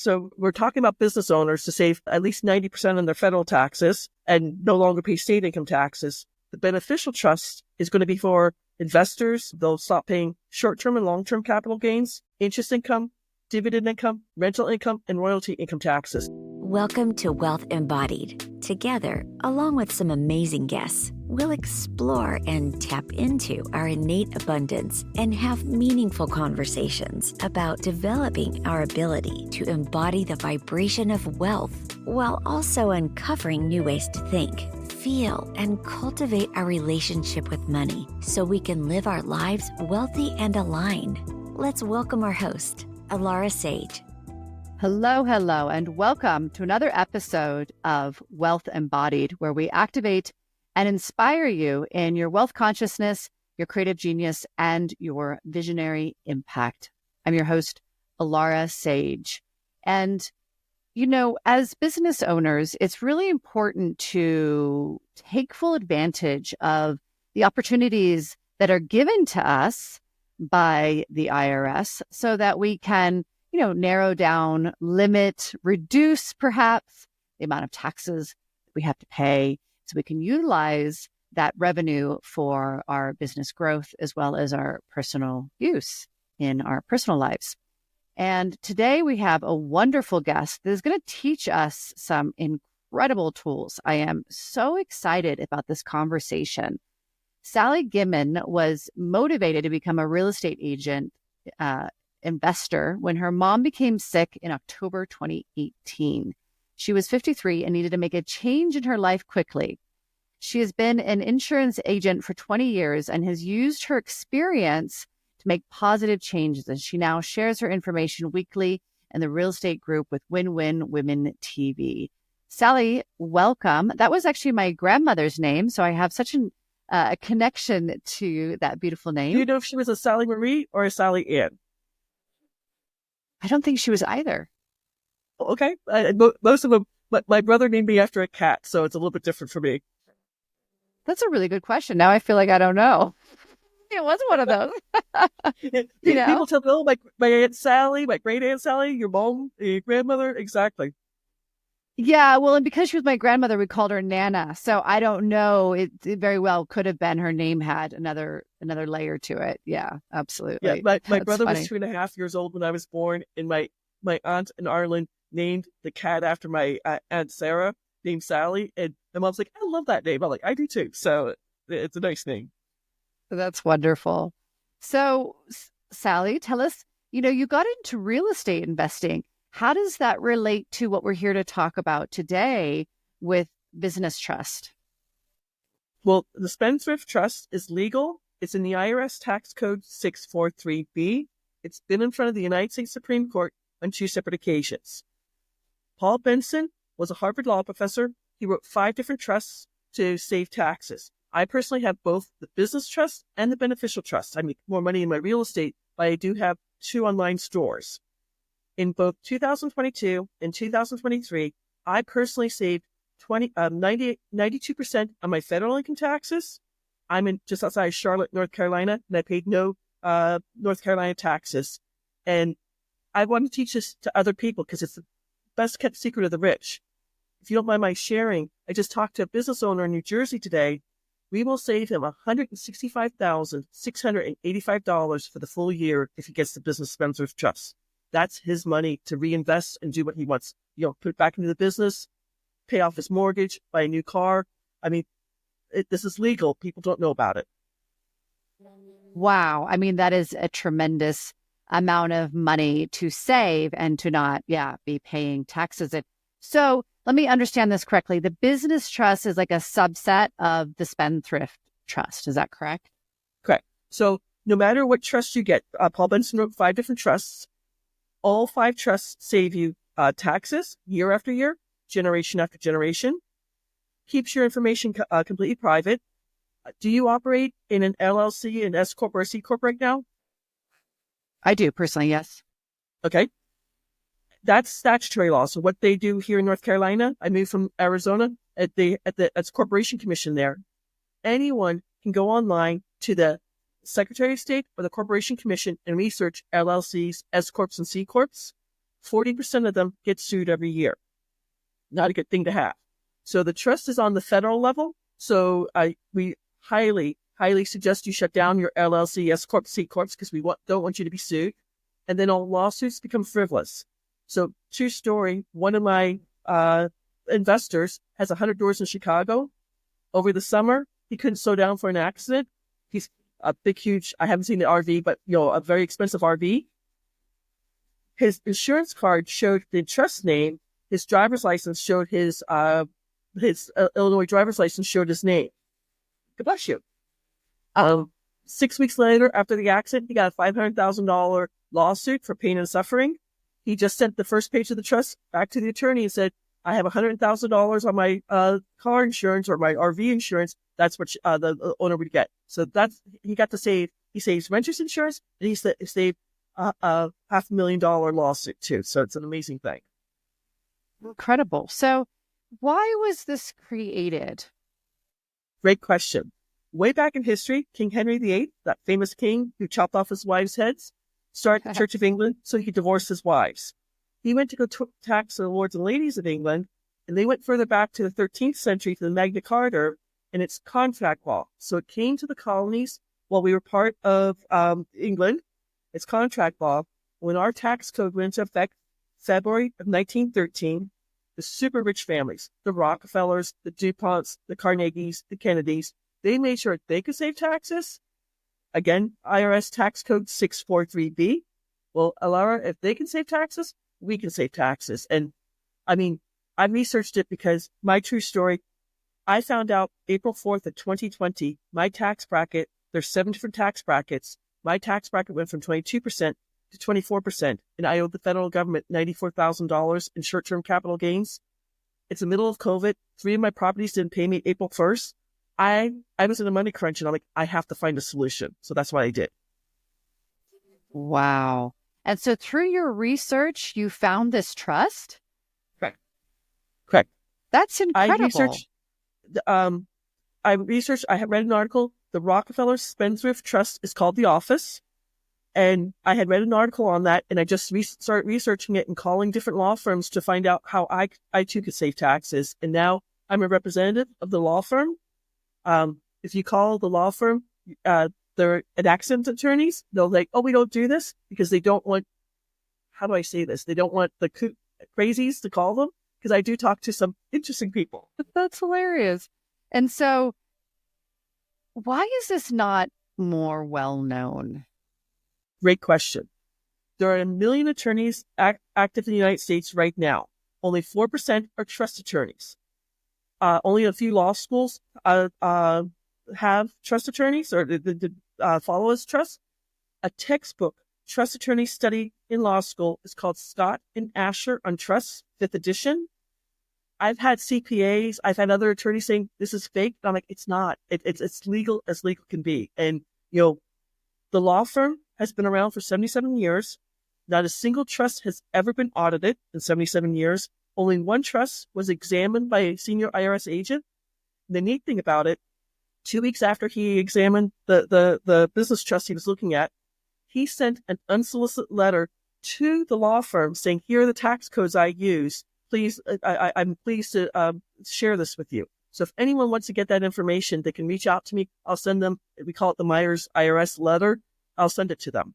So we're talking about business owners to save at least 90% on their federal taxes and no longer pay state income taxes. The beneficial trust is going to be for investors. They'll stop paying short-term and long-term capital gains, interest income, dividend income, rental income, and royalty income taxes. Welcome to Wealth Embodied. Together, along with some amazing guests, we'll explore and tap into our innate abundance and have meaningful conversations about developing our ability to embody the vibration of wealth while also uncovering new ways to think, feel, and cultivate our relationship with money so we can live our lives wealthy and aligned. Let's welcome our host, Alara Sage. Hello, and welcome to another episode of Wealth Embodied, where we activate and inspire you in your wealth consciousness, your creative genius, and your visionary impact. I'm your host, Alara Sage. And, you know, as business owners, it's really important to take full advantage of the opportunities that are given to us by the IRS so that we can narrow down, limit, reduce perhaps the amount of taxes we have to pay so we can utilize that revenue for our business growth as well as our personal use in our personal lives. And today we have a wonderful guest that is going to teach us some incredible tools. I am so excited about this conversation. Sally Gimmon was motivated to become a real estate agent, investor when her mom became sick in October 2018. She was 53 and needed to make a change in her life quickly. She has been an insurance agent for 20 years and has used her experience to make positive changes. And she now shares her information weekly in the real estate group with Win-Win Women TV. Sally, welcome. That was actually my grandmother's name, so I have such a connection to that beautiful name. Do you know if she was a Sally Marie or a Sally Ann? I don't think she was either. Okay. Most of them, my brother named me after a cat, so it's a little bit different for me. That's a really good question. Now I feel like I don't know. It was one of those. People tell me, oh, my Aunt Sally, my great Aunt Sally, your mom, your grandmother. Exactly. Yeah, well, and because she was my grandmother, we called her Nana. So I don't know. It very well could have been her name had another layer to it. Yeah, absolutely. Yeah, my brother funny. was 2.5 years old when I was born, and my aunt in Ireland named the cat after my Aunt Sarah, named Sally. And my mom's like, I love that name. I'm like, I do too. So it's a nice name. That's wonderful. So, Sally, tell us, you got into real estate investing. How does that relate to what we're here to talk about today with business trust? Well, the Spendthrift Trust is legal. It's in the IRS tax code 643B. It's been in front of the United States Supreme Court on 2 separate occasions. Paul Benson was a Harvard law professor. He wrote 5 different trusts to save taxes. I personally have both the business trust and the beneficial trust. I make more money in my real estate, but I do have 2 online stores. In both 2022 and 2023, I personally saved 92% on my federal income taxes. I'm in just outside Charlotte, North Carolina, and I paid no North Carolina taxes. And I want to teach this to other people because it's the best kept secret of the rich. If you don't mind my sharing, I just talked to a business owner in New Jersey today. We will save him $165,685 for the full year if he gets the business Spendthrift Trust. That's his money to reinvest and do what he wants. Put it back into the business, pay off his mortgage, buy a new car. I mean, this is legal. People don't know about it. Wow. I mean, that is a tremendous amount of money to save and to not, be paying taxes. So let me understand this correctly. The business trust is like a subset of the Spendthrift Trust. Is that correct? Correct. So no matter what trust you get, Paul Benson wrote 5 different trusts. All 5 trusts save you taxes year after year, generation after generation, keeps your information completely private. Do you operate in an LLC, an S Corp, or a C Corp right now? I do, personally, yes. Okay. That's statutory law. So what they do here in North Carolina, I moved from Arizona, at the Corporation Commission there. Anyone can go online to the Secretary of State or the Corporation Commission and research LLCs, S Corps, and C Corps. 40% of them get sued every year. Not a good thing to have. So the trust is on the federal level. So we highly, highly suggest you shut down your LLC, S Corp, C Corps, because we don't want you to be sued. And then all lawsuits become frivolous. So true story, one of my investors has 100 doors in Chicago. Over the summer, he couldn't slow down for an accident. He's a big, huge, I haven't seen the RV, but a very expensive RV. His insurance card showed the trust name. His driver's license showed his Illinois driver's license showed his name. God bless you. 6 weeks later, after the accident, he got a $500,000 lawsuit for pain and suffering. He just sent the first page of the trust back to the attorney and said, I have $100,000 on my car insurance or my RV insurance. That's what the owner would get. So he got to save. He saves renter's insurance, and he saved a $500,000 lawsuit too. So it's an amazing thing. Incredible. So why was this created? Great question. Way back in history, King Henry VIII, that famous king who chopped off his wives' heads, started the Church of England so he could divorce his wives. He went to go tax the lords and ladies of England, and they went further back to the 13th century to the Magna Carta, and it's contract law. So it came to the colonies while we were part of England. It's contract law. When our tax code went into effect February of 1913, the super rich families, the Rockefellers, the DuPonts, the Carnegies, the Kennedys, they made sure they could save taxes. Again, IRS tax code 643B. Well, Alara, if they can save taxes, we can save taxes. And I mean, I researched it because my true story, I found out April 4th of 2020, my tax bracket, there's 7 different tax brackets. My tax bracket went from 22% to 24%, and I owed the federal government $94,000 in short-term capital gains. It's the middle of COVID. 3 of my properties didn't pay me April 1st. I was in a money crunch, and I'm like, I have to find a solution. So that's what I did. Wow. And so through your research, you found this trust? Correct. That's incredible. I had read an article. The Rockefeller Spendthrift Trust is called The Office. And I had read an article on that, and I just started researching it and calling different law firms to find out how I too could save taxes. And now I'm a representative of the law firm. If you call the law firm, they're accident attorneys. They'll like, oh, we don't do this because they don't want, how do I say this? They don't want the crazies to call them, because I do talk to some interesting people. That's hilarious. And so why is this not more well known? Great question. There are 1 million attorneys active in the United States right now. Only 4% are trust attorneys. Only a few law schools have trust attorneys or follow as trust. A textbook trust attorney study in law school is called Scott and Asher on Trust, 5th edition. I've had CPAs, I've had other attorneys saying this is fake. I'm like, it's not. It's legal as legal can be. And, the law firm has been around for 77 years. Not a single trust has ever been audited in 77 years. Only one trust was examined by a senior IRS agent. The neat thing about it, 2 weeks after he examined the business trust he was looking at, he sent an unsolicited letter to the law firm saying, here are the tax codes I use. Please, I'm pleased to share this with you. So if anyone wants to get that information, they can reach out to me. I'll send them, we call it the Myers IRS letter. I'll send it to them.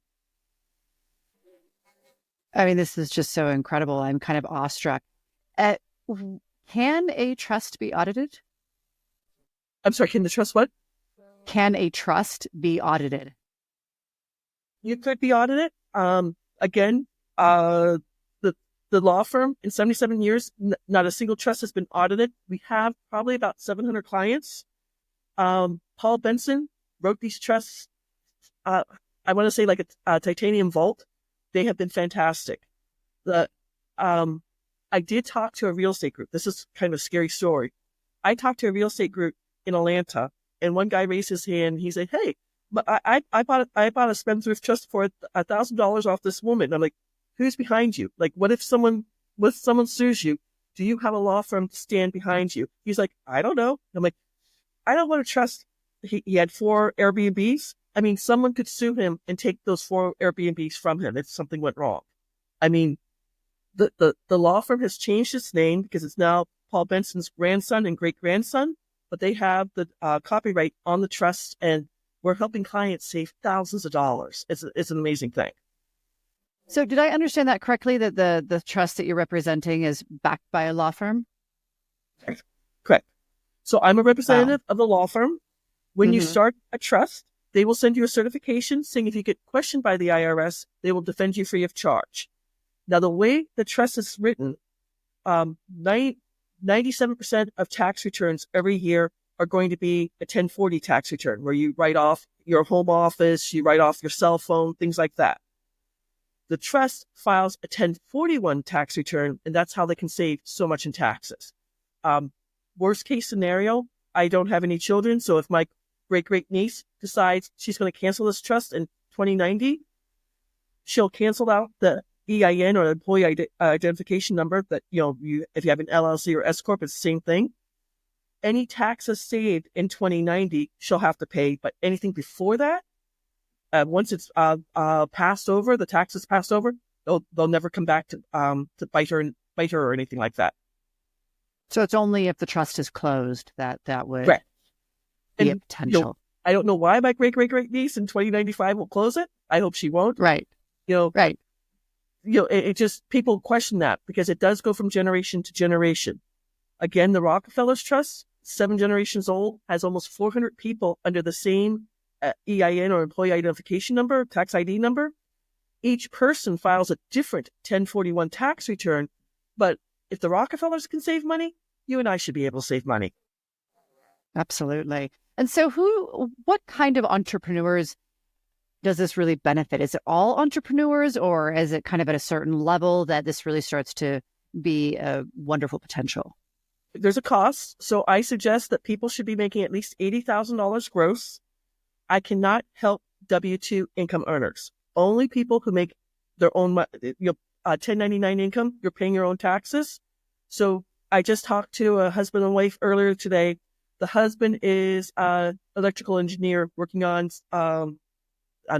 I mean, this is just so incredible. I'm kind of awestruck. Can a trust be audited? I'm sorry, can the trust what? Can a trust be audited? You could be audited. Again, the law firm in 77 years, not a single trust has been audited. We have probably about 700 clients. Paul Benson wrote these trusts. I want to say like a titanium vault. They have been fantastic. I did talk to a real estate group. This is kind of a scary story. I talked to a real estate group in Atlanta, and one guy raised his hand. He said, "Hey, but I bought a Spendthrift Trust for $1,000 off this woman." I'm like, "Who's behind you? Like, what if someone sues you? Do you have a law firm to stand behind you?" He's like, "I don't know." I'm like, "I don't want to trust." He had 4 Airbnbs. I mean, someone could sue him and take those 4 Airbnbs from him if something went wrong. I mean, The law firm has changed its name because it's now Paul Benson's grandson and great-grandson, but they have the copyright on the trust, and we're helping clients save thousands of dollars. It's an amazing thing. So did I understand that correctly, that the trust that you're representing is backed by a law firm? Correct. So I'm a representative of the law firm. When you start a trust, they will send you a certification saying if you get questioned by the IRS, they will defend you free of charge. Now, the way the trust is written, 97% of tax returns every year are going to be a 1040 tax return, where you write off your home office, you write off your cell phone, things like that. The trust files a 1041 tax return, and that's how they can save so much in taxes. Worst case scenario, I don't have any children, so if my great-great-niece decides she's going to cancel this trust in 2090, she'll cancel out the EIN or employee identification number that, if you have an LLC or S Corp, it's the same thing. Any taxes saved in 2090, she'll have to pay, but anything before that, once it's passed over, the taxes passed over, they'll never come back to bite her or anything like that. So it's only if the trust is closed that would Correct. be a potential. I don't know why my great-great-great-niece in 2095 will close it. I hope she won't. Right. Right. It just, people question that because it does go from generation to generation. Again, the Rockefeller's Trust, 7 generations old, has almost 400 people under the same EIN or employee identification number, tax ID number. Each person files a different 1041 tax return, but if the Rockefellers can save money, you and I should be able to save money. Absolutely. And so what kind of entrepreneurs does this really benefit? Is it all entrepreneurs, or is it kind of at a certain level that this really starts to be a wonderful potential? There's a cost. So I suggest that people should be making at least $80,000 gross. I cannot help W-2 income earners. Only people who make their own 1099 income, you're paying your own taxes. So I just talked to a husband and wife earlier today. The husband is an electrical engineer working on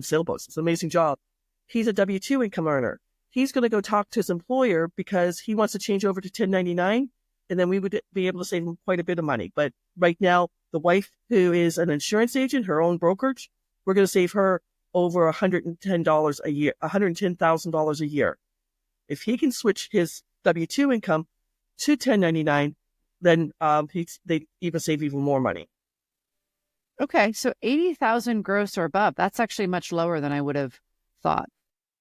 sailboats. It's an amazing job. He's a W-2 income earner. He's going to go talk to his employer because he wants to change over to 1099, and then we would be able to save him quite a bit of money. But right now, the wife, who is an insurance agent, her own brokerage, we're going to save her over $110 a year, $110,000 a year. If he can switch his W-2 income to 1099, then they even save even more money. Okay, so 80,000 gross or above. That's actually much lower than I would have thought.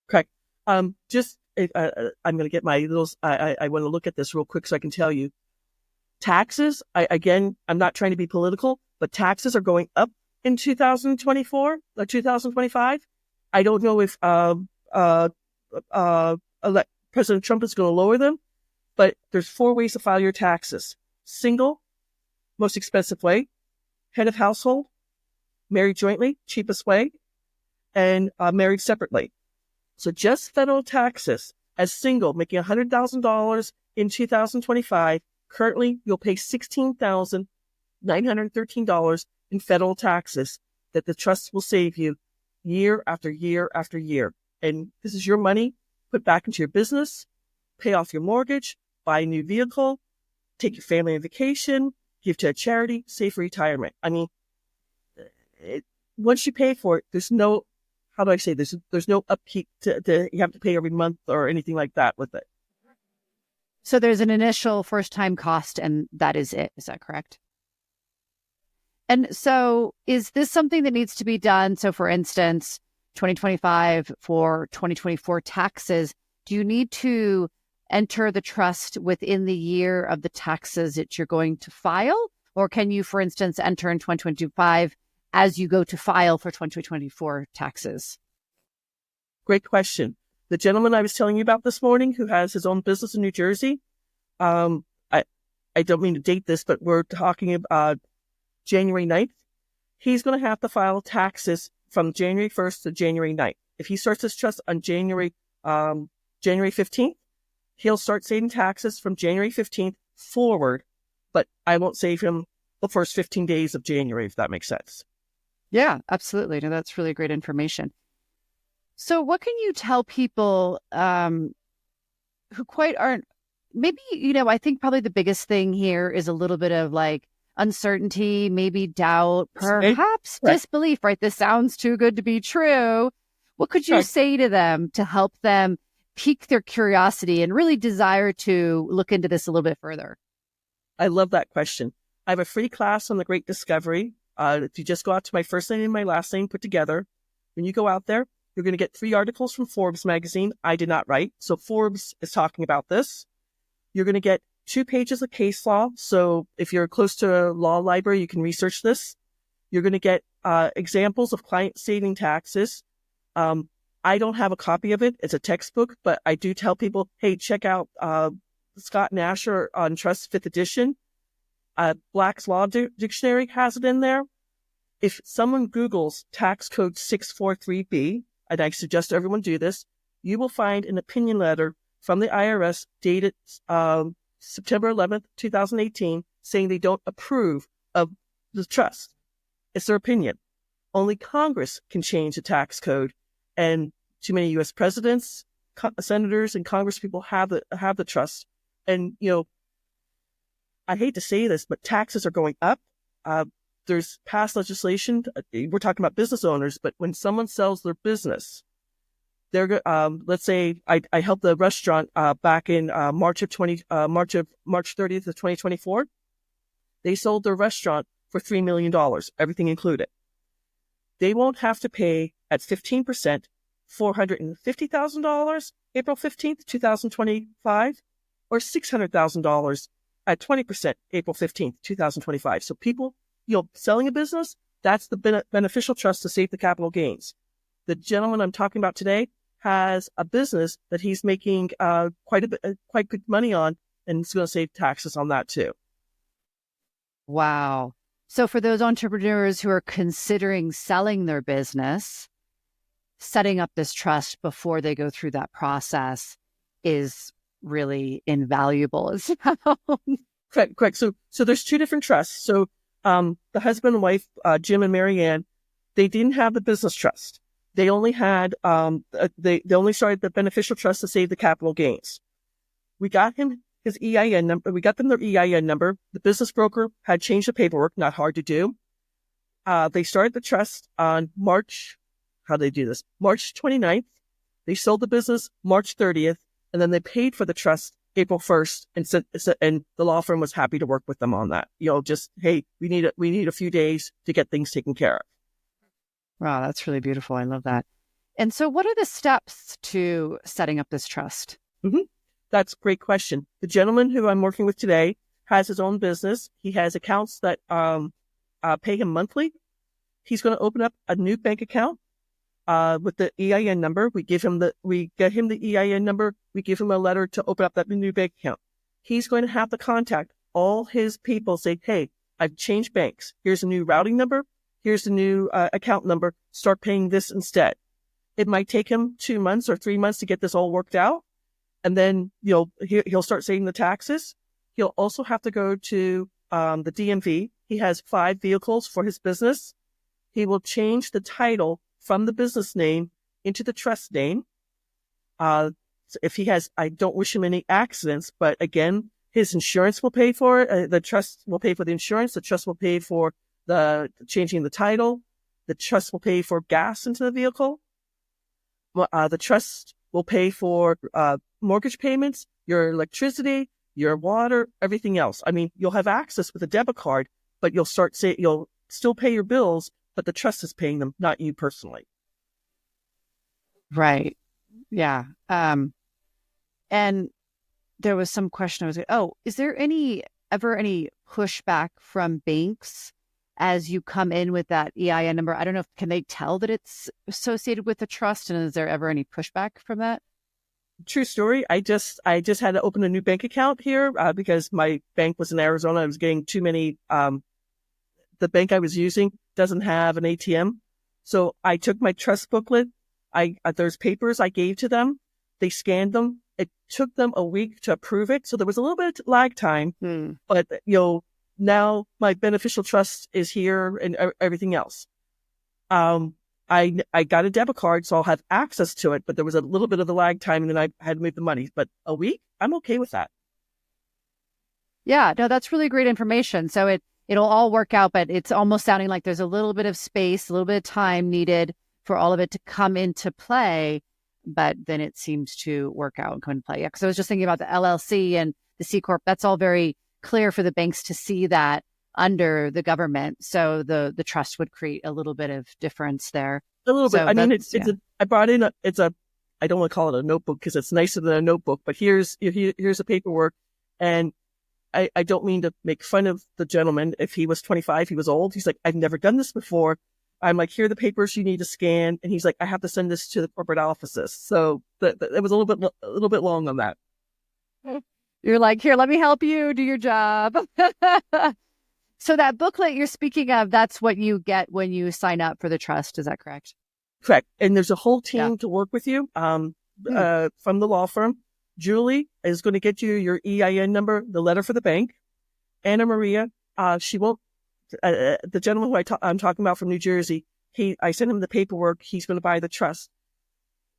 Correct. I'm going to get my little. I want to look at this real quick so I can tell you. Taxes. I'm not trying to be political, but taxes are going up in 2024 or 2025. I don't know if President Trump is going to lower them, but there's 4 ways to file your taxes: single, most expensive way; head of household; married jointly, cheapest way; and married separately. So just federal taxes as single, making $100,000 in 2025. Currently, you'll pay $16,913 in federal taxes that the trust will save you year after year after year. And this is your money put back into your business, pay off your mortgage, buy a new vehicle, take your family on vacation, give to a charity, save for retirement. I mean, once you pay for it, there's no, how do I say this? There's no upkeep to you have to pay every month or anything like that with it. So there's an initial first-time cost, and that is it. Is that correct? And so is this something that needs to be done? So for instance, 2025 for 2024 taxes, do you need to enter the trust within the year of the taxes that you're going to file? Or can you, for instance, enter in 2025 as you go to file for 2024 taxes? Great question. The gentleman I was telling you about this morning, who has his own business in New Jersey, I don't mean to date this, but we're talking about January 9th. He's going to have to file taxes from January 1st to January 9th. If he starts his trust on January 15th, he'll start saving taxes from January 15th forward, but I won't save him the first 15 days of January, if that makes sense. Yeah, absolutely. No, that's really great information. So what can you tell people who quite aren't, maybe, I think probably the biggest thing here is a little bit of like uncertainty, maybe doubt, perhaps Correct. disbelief, right? This sounds too good to be true. What could you Correct. say to them to help them pique their curiosity and really desire to look into this a little bit further? I love that question. I have a free class on the Great Discovery. If you just go out to my first name and my last name put together, when you go out there, you're going to get 3 articles from Forbes magazine. I did not write. So Forbes is talking about this. You're going to get 2 pages of case law. So if you're close to a law library, you can research this. You're going to get examples of client saving taxes. I don't have a copy of it. It's a textbook, but I do tell people, hey, check out Scott Nasher on Trust 5th edition. Black's Law Dictionary has it in there. If someone Googles tax code 643B, and I suggest everyone do this, you will find an opinion letter from the IRS dated September 11th, 2018, saying they don't approve of the trust. It's their opinion. Only Congress can change the tax code, and too many U.S. presidents, senators, and Congress people have the trust. And I hate to say this, but taxes are going up. There's past legislation. We're talking about business owners, but when someone sells their business, they're let's say I helped the restaurant back in March 30th of 2024. They sold their restaurant for $3 million, everything included. They won't have to pay at 15% $450,000 April 15th, 2025, or $600,000 at 20% April 15th, 2025. So people, selling a business, that's the beneficial trust to save the capital gains. The gentleman I'm talking about today has a business that he's making quite good money on, and he's going to save taxes on that too. Wow. So for those entrepreneurs who are considering selling their business, setting up this trust before they go through that process is really invaluable as well. Correct. So there's 2 different trusts. So the husband and wife, Jim and Mary Ann, they didn't have the business trust. They only had they only started the beneficial trust to save the capital gains. We got him his EIN number. We got them their EIN number. The business broker had changed the paperwork, not hard to do. They started the trust on March 29th. They sold the business March 30th, and then they paid for the trust April 1st, and the law firm was happy to work with them on that. Just, hey, we need a few days to get things taken care of. Wow, that's really beautiful. I love that. And so what are the steps to setting up this trust? Mm-hmm. That's a great question. The gentleman who I'm working with today has his own business. He has accounts that pay him monthly. He's going to open up a new bank account with the EIN number. We get him the EIN number. We give him a letter to open up that new bank account. He's going to have to contact all his people, say, hey, I've changed banks. Here's a new routing number. Here's the new account number. Start paying this instead. It might take him 2 months or 3 months to get this all worked out. And then, he'll start saving the taxes. He'll also have to go to the DMV. He has 5 vehicles for his business. He will change the title from the business name into the trust name. So if he has, I don't wish him any accidents, but again, his insurance will pay for it. The trust will pay for the insurance. The trust will pay for the changing the title. The trust will pay for gas into the vehicle. The trust will pay for mortgage payments, your electricity, your water, everything else. I mean, you'll have access with a debit card, but you'll still pay your bills, but the trust is paying them, not you personally. Right. Yeah. And there was some question is there ever any pushback from banks as you come in with that EIN number? I don't know can they tell that it's associated with the trust, and is there ever any pushback from that? True story. I just had to open a new bank account here because my bank was in Arizona. I was getting too many. The bank I was using doesn't have an ATM, so I took my trust booklet. There's papers I gave to them. They scanned them. It took them a week to approve it, so there was a little bit of lag time. But now my beneficial trust is here and everything else. I got a debit card, so I'll have access to it, but there was a little bit of a lag time and then I had to move the money. But a week, I'm okay with that. Yeah, no, that's really great information. So it'll all work out, but it's almost sounding like there's a little bit of space, a little bit of time needed for all of it to come into play, but then it seems to work out and come into play. Yeah, because I was just thinking about the LLC and the C Corp. That's all very clear for the banks to see that under the government. So the trust would create a little bit of difference there. A little bit. So I mean, I brought in I don't want to call it a notebook because it's nicer than a notebook, but here's the paperwork. And I don't mean to make fun of the gentleman. If he was 25, he was old. He's like, I've never done this before. I'm like, here are the papers you need to scan. And he's like, I have to send this to the corporate offices. So it was a little bit long on that. You're like, here, let me help you do your job. So that booklet you're speaking of, that's what you get when you sign up for the trust. Is that correct? Correct. And there's a whole team to work with you from the law firm. Julie is going to get you your EIN number, the letter for the bank. Anna Maria, she won't, the gentleman who I'm talking about from New Jersey, I sent him the paperwork. He's going to buy the trust.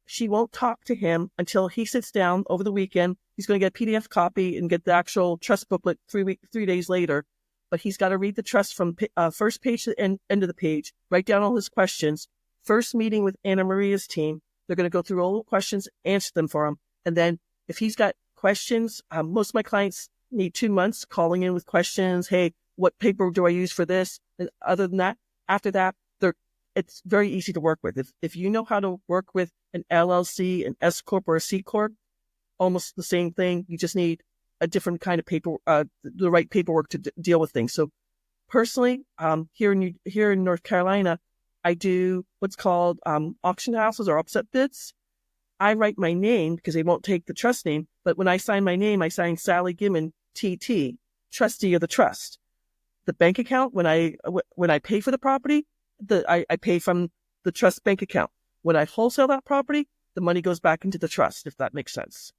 She won't talk to him until he sits down over the weekend. He's going to get a PDF copy and get the actual trust booklet 3 days later. But he's got to read the trust from first page to the end of the page, write down all his questions. First meeting with Anna Maria's team, they're going to go through all the questions, answer them for him. And then if he's got questions, most of my clients need 2 months calling in with questions. Hey, what paper do I use for this? And other than that, after that, it's very easy to work with. If you know how to work with an LLC, an S Corp, or a C Corp, almost the same thing. You just need a different kind of paper, the right paperwork to deal with things. So personally, here in North Carolina, I do what's called auction houses or upset bids. I write my name because they won't take the trust name. But when I sign my name, I sign Sally Gimmon, TT, trustee of the trust. The bank account, when I pay for the property, I pay from the trust bank account. When I wholesale that property, the money goes back into the trust, if that makes sense.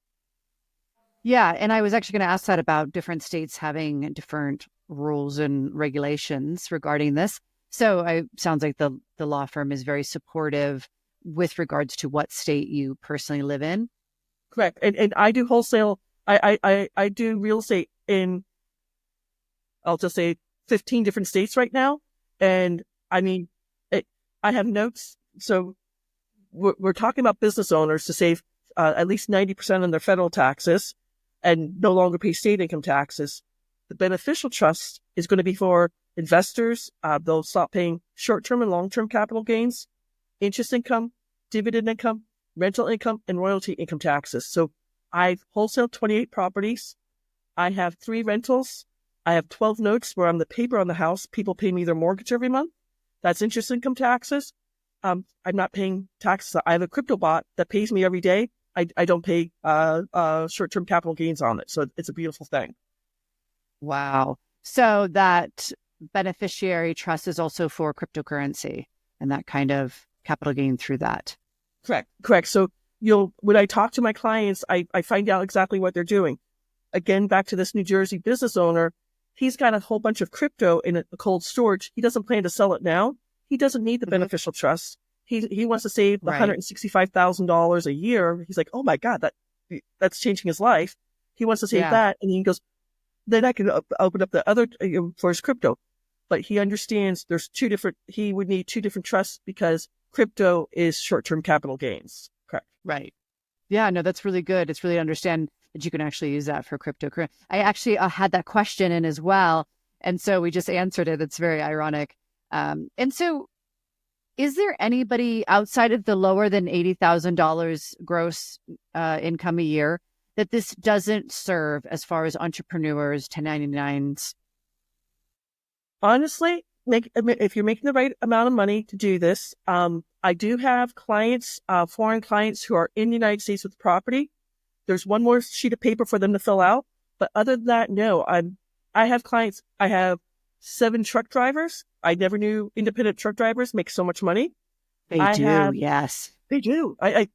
Yeah. And I was actually going to ask that about different states having different rules and regulations regarding this. So it sounds like the law firm is very supportive with regards to what state you personally live in. Correct. And I do wholesale. I do real estate in, I'll just say 15 different states right now. And I mean, I have notes. So we're talking about business owners to save at least 90% on their federal taxes and no longer pay state income taxes. The beneficial trust is going to be for investors. They'll stop paying short-term and long-term capital gains, interest income, dividend income, rental income, and royalty income taxes. So I've wholesaled 28 properties. I have 3 rentals. I have 12 notes where I'm the paper on the house. People pay me their mortgage every month. That's interest income taxes. I'm not paying taxes. I have a crypto bot that pays me every day. I don't pay short-term capital gains on it. So it's a beautiful thing. Wow. So that beneficiary trust is also for cryptocurrency and that kind of capital gain through that. Correct. So when I talk to my clients, I find out exactly what they're doing. Again, back to this New Jersey business owner, he's got a whole bunch of crypto in a cold storage. He doesn't plan to sell it now. He doesn't need the beneficial trust. He wants to save the $165,000 a year. He's like, oh my God, that's changing his life. He wants to save that. And he goes, then I can open up the other for his crypto. But he understands he would need 2 different trusts because crypto is short-term capital gains. Correct. Right. Yeah, no, that's really good. It's really to understand that you can actually use that for cryptocurrency. I actually had that question in as well. And so we just answered it. It's very ironic. And so is there anybody outside of the lower than $80,000 gross income a year that this doesn't serve as far as entrepreneurs, 1099s? Honestly, if you're making the right amount of money to do this, I do have clients, foreign clients who are in the United States with property. There's one more sheet of paper for them to fill out. But other than that, no, I have clients. I have 7 truck drivers. I never knew independent truck drivers make so much money. They yes. They do. Can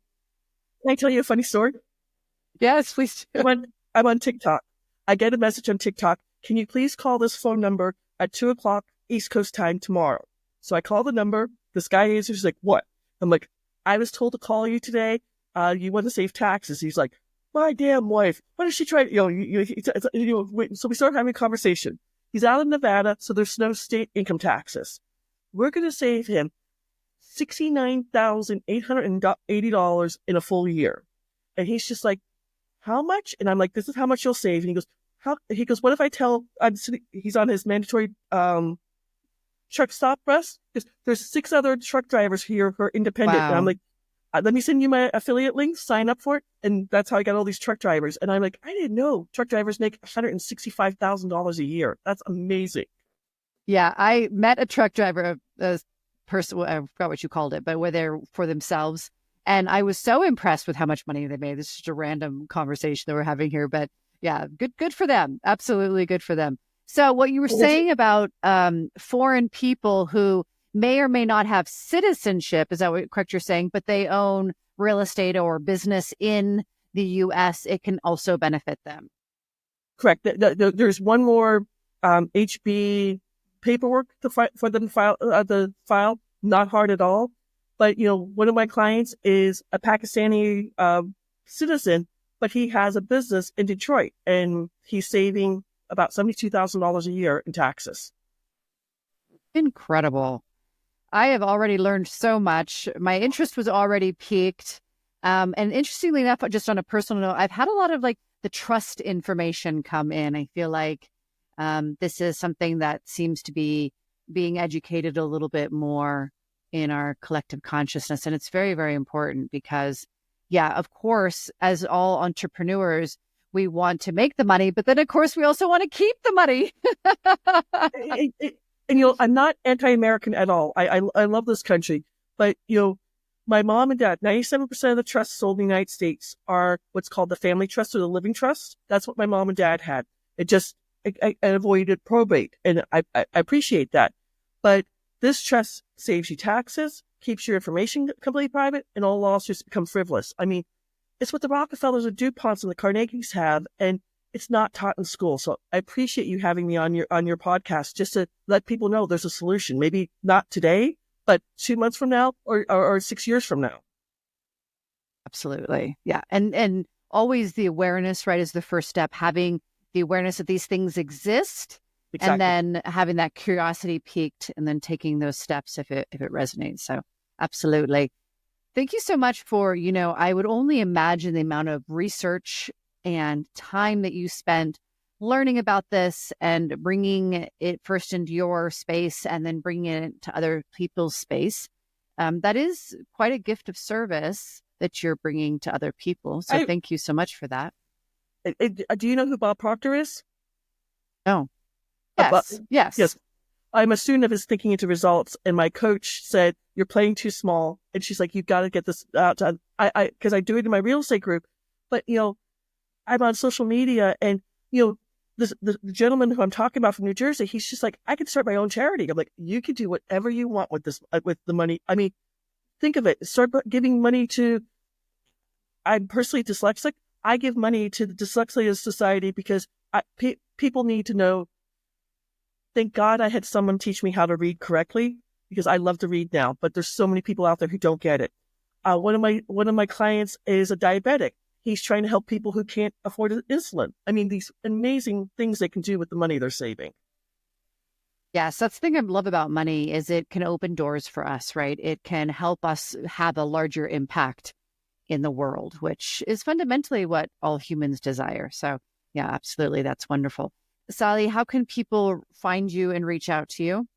I tell you a funny story? Yes, please do. I'm on TikTok. I get a message on TikTok. Can you please call this phone number at 2:00 East Coast time tomorrow? So I call the number. this guy answers, he's like, what? I'm like, I was told to call you today. You want to save taxes. He's like, my damn wife. What does she try? So we start having a conversation. He's out in Nevada, so there's no state income taxes. We're going to save him $69,880 in a full year. And he's just like, how much? And I'm like, this is how much you'll save. And he goes, how? He goes, what if I tell, he's on his mandatory, truck stop bus? Because there's 6 other truck drivers here who are independent. Wow. And I'm like, let me send you my affiliate link, sign up for it. And that's how I got all these truck drivers. And I'm like, I didn't know truck drivers make $165,000 a year. That's amazing. Yeah, I met a truck driver, a person, I forgot what you called it, but where they're for themselves. And I was so impressed with how much money they made. This is just a random conversation that we're having here. But yeah, good for them. Absolutely good for them. So what you were saying about foreign people who may or may not have citizenship, is that what correct you're saying, but they own real estate or business in the U.S., it can also benefit them. Correct. There's one more HB paperwork for them to file, the file. Not hard at all. But, one of my clients is a Pakistani citizen, but he has a business in Detroit, and he's saving about $72,000 a year in taxes. Incredible. I have already learned so much. My interest was already piqued. And interestingly enough, just on a personal note, I've had a lot of the trust information come in. I feel like this is something that seems to be being educated a little bit more in our collective consciousness. And it's very, very important because, yeah, of course, as all entrepreneurs, we want to make the money, but then of course we also want to keep the money. And I'm not anti-American at all. I love this country, but my mom and dad, 97% of the trusts sold in the United States are what's called the family trust or the living trust. That's what my mom and dad had. I avoided probate, and I appreciate that. But this trust saves you taxes, keeps your information completely private, and all lawsuits become frivolous. I mean, it's what the Rockefellers and DuPonts and the Carnegies have, and it's not taught in school. So I appreciate you having me on your podcast just to let people know there's a solution. Maybe not today, but 2 months from now or 6 years from now. Absolutely. Yeah. And always the awareness, right, is the first step. Having the awareness that these things exist. Exactly. And then having that curiosity piqued and then taking those steps if it resonates. So absolutely. Thank you so much for, I would only imagine the amount of research and time that you spent learning about this and bringing it first into your space and then bringing it to other people's space. That is quite a gift of service that you're bringing to other people. So thank you so much for that. Do you know who Bob Proctor is? No. Yes. I'm a student of his Thinking into Results, and my coach said, you're playing too small. And she's like, you've got to get this out. Because I do it in my real estate group. But, I'm on social media, and, the gentleman who I'm talking about from New Jersey, he's just like, I could start my own charity. I'm like, you can do whatever you want with this, with the money. I mean, think of it. Start giving money to, I'm personally dyslexic. I give money to the Dyslexia Society because people need to know. Thank God I had someone teach me how to read correctly, because I love to read now, but there's so many people out there who don't get it. One of my clients is a diabetic. He's trying to help people who can't afford insulin. I mean, these amazing things they can do with the money they're saving. Yes, that's the thing I love about money is it can open doors for us, right? It can help us have a larger impact in the world, which is fundamentally what all humans desire. So yeah, absolutely. That's wonderful. Sally, how can people find you and reach out to you?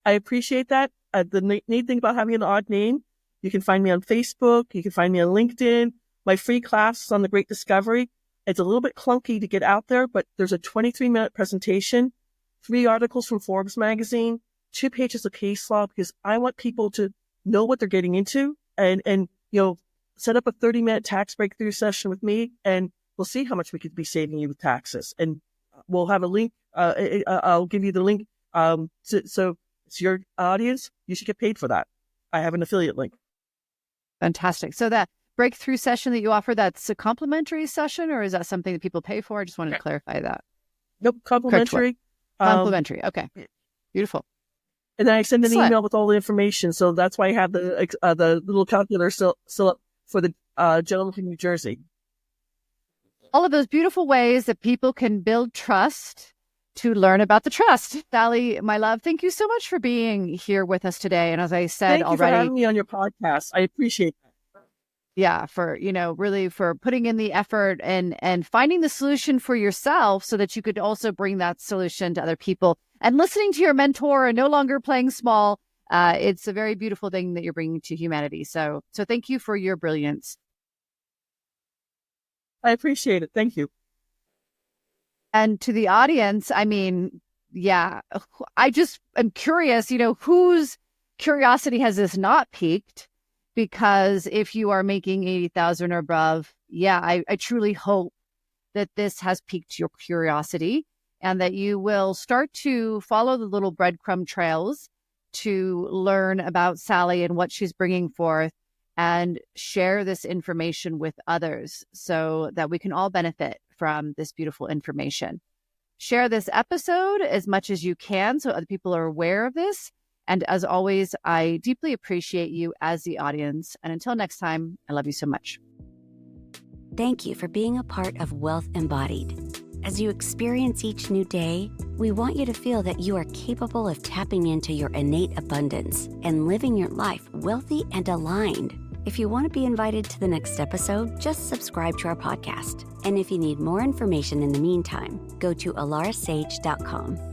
I appreciate that. The neat thing about having an odd name, you can find me on Facebook. You can find me on LinkedIn. My free class is on the Great Discovery. It's a little bit clunky to get out there, but there's a 23-minute presentation, 3 articles from Forbes magazine, 2 pages of case law, because I want people to know what they're getting into and set up a 30-minute tax breakthrough session with me, and we'll see how much we could be saving you with taxes. And we'll have a link. I'll give you the link. So it's your audience. You should get paid for that. I have an affiliate link. Fantastic. So that breakthrough session that you offer, that's a complimentary session, or is that something that people pay for? I just wanted to clarify that. Nope, complimentary. Complimentary. Okay. Beautiful. And then I send an Excellent. email with all the information. So that's why I have the little calculator still up for the gentleman from New Jersey. All of those beautiful ways that people can build trust to learn about the trust. Sally, my love, thank you so much for being here with us today. And as I said Thank already, you for having me on your podcast. I appreciate that. Yeah, for, really for putting in the effort and finding the solution for yourself so that you could also bring that solution to other people and listening to your mentor and no longer playing small. It's a very beautiful thing that you're bringing to humanity. So thank you for your brilliance. I appreciate it. Thank you. And to the audience, I mean, yeah, I just am curious, whose curiosity has this not piqued? Because if you are making 80,000 or above, yeah, I truly hope that this has piqued your curiosity and that you will start to follow the little breadcrumb trails to learn about Sally and what she's bringing forth and share this information with others so that we can all benefit from this beautiful information. Share this episode as much as you can so other people are aware of this. And as always, I deeply appreciate you as the audience. And until next time, I love you so much. Thank you for being a part of Wealth Embodied. As you experience each new day, we want you to feel that you are capable of tapping into your innate abundance and living your life wealthy and aligned. If you want to be invited to the next episode, just subscribe to our podcast. And if you need more information in the meantime, go to alarasage.com.